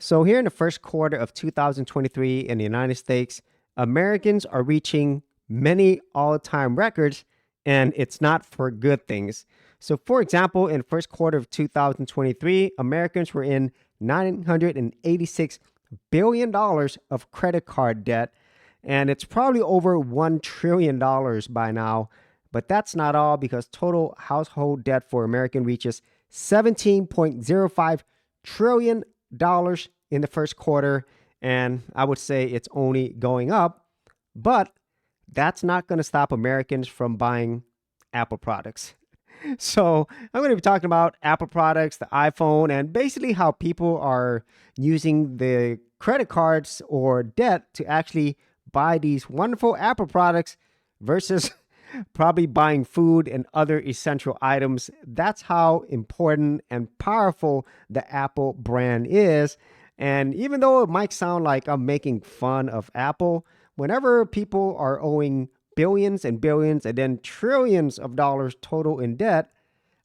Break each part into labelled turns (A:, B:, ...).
A: So, here in the first quarter of 2023 in the United States, Americans are reaching many all time records, and it's not for good things. So, for example, in the first quarter of 2023, Americans were in $986 billion of credit card debt, and it's probably over $1 trillion by now. But that's not all because total household debt for American reaches $17.05 trillion in the first quarter, and I would say it's only going up, but that's not going to stop Americans from buying Apple products. So, I'm going to be talking about Apple products, the iPhone, and basically how people are using the credit cards or debt to actually buy these wonderful Apple products versus probably buying food and other essential items. That's how important and powerful the Apple brand is. And even though it might sound like I'm making fun of Apple, whenever people are owing billions and billions and then trillions of dollars total in debt,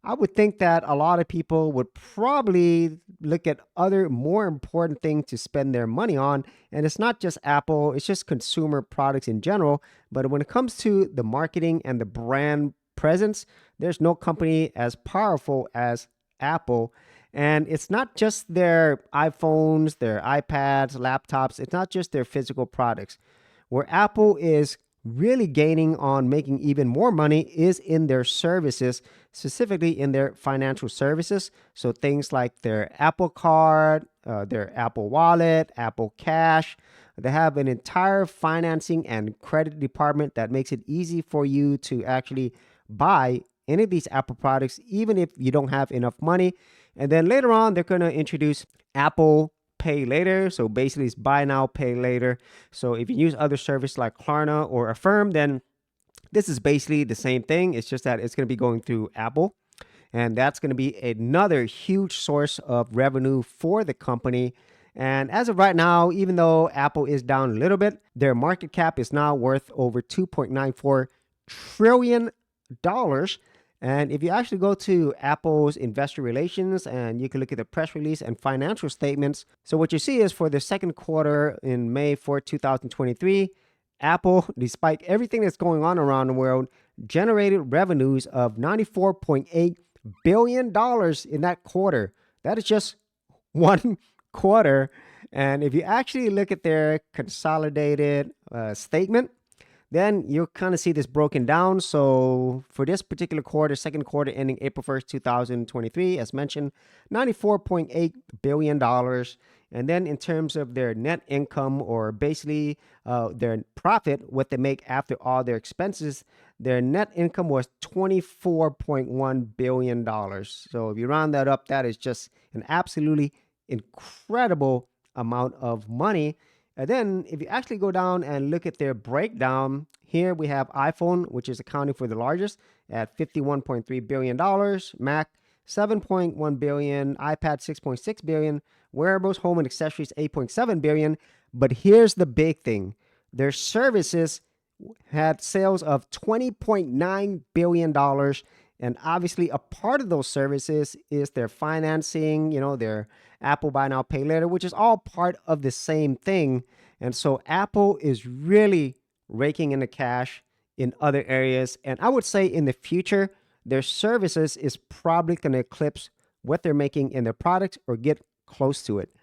A: I would think that a lot of people would probably look at other more important things to spend their money on. And it's not just Apple, it's just consumer products in general. But when it comes to the marketing and the brand presence, there's no company as powerful as Apple. And it's not just their iPhones, their iPads, laptops, it's not just their physical products. Where Apple is really gaining on making even more money is in their services, specifically in their financial services. So things like their Apple Card, their Apple Wallet, Apple Cash. They have an entire financing and credit department that makes it easy for you to actually buy any of these Apple products, even if you don't have enough money. And then later on, they're going to introduce Apple Pay Later. So basically, it's buy now, pay later. So if you use other services like Klarna or Affirm, then this is basically the same thing. It's just that it's going to be going through Apple. And that's going to be another huge source of revenue for the company. And as of right now, even though Apple is down a little bit, their market cap is now worth over $2.94 trillion. And if you actually go to Apple's investor relations and you can look at the press release and financial statements, so what you see is for the second quarter in May 4th, 2023, Apple, despite everything that's going on around the world, generated revenues of $94.8 billion in that quarter. That is just one quarter. And if you actually look at their consolidated statement, then you'll kind of see this broken down. So for this particular quarter, second quarter ending April 1st, 2023, as mentioned, $94.8 billion. And then in terms of their net income, or basically their profit, what they make after all their expenses, their net income was $24.1 billion. So if you round that up, that is just an absolutely incredible amount of money. And then if you actually go down and look at their breakdown, here we have iPhone, which is accounting for the largest at $51.3 billion, Mac, $7.1 billion, iPad, $6.6 billion, wearables, home and accessories, $8.7 billion. But here's the big thing. Their services had sales of $20.9 billion. And obviously, a part of those services is their financing, their Apple Buy Now, Pay Later, which is all part of the same thing. And so Apple is really raking in the cash in other areas. And I would say in the future, their services is probably going to eclipse what they're making in their products or get close to it.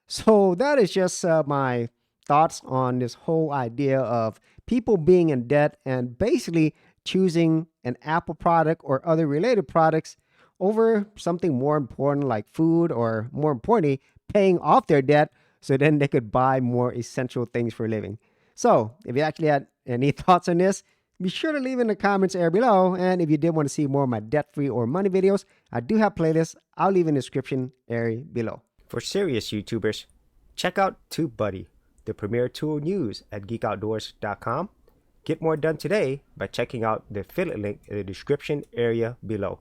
A: So that is just my thoughts on this whole idea of people being in debt and basically choosing an Apple product or other related products over something more important like food, or more importantly, paying off their debt so then they could buy more essential things for a living. So if you actually had any thoughts on this, be sure to leave in the comments area below. And if you did want to see more of my debt-free or money videos, I do have playlists. I'll leave in the description area below. For serious YouTubers, check out TubeBuddy, the premier tool news at geekoutdoors.com. Get more done today by checking out the affiliate link in the description area below.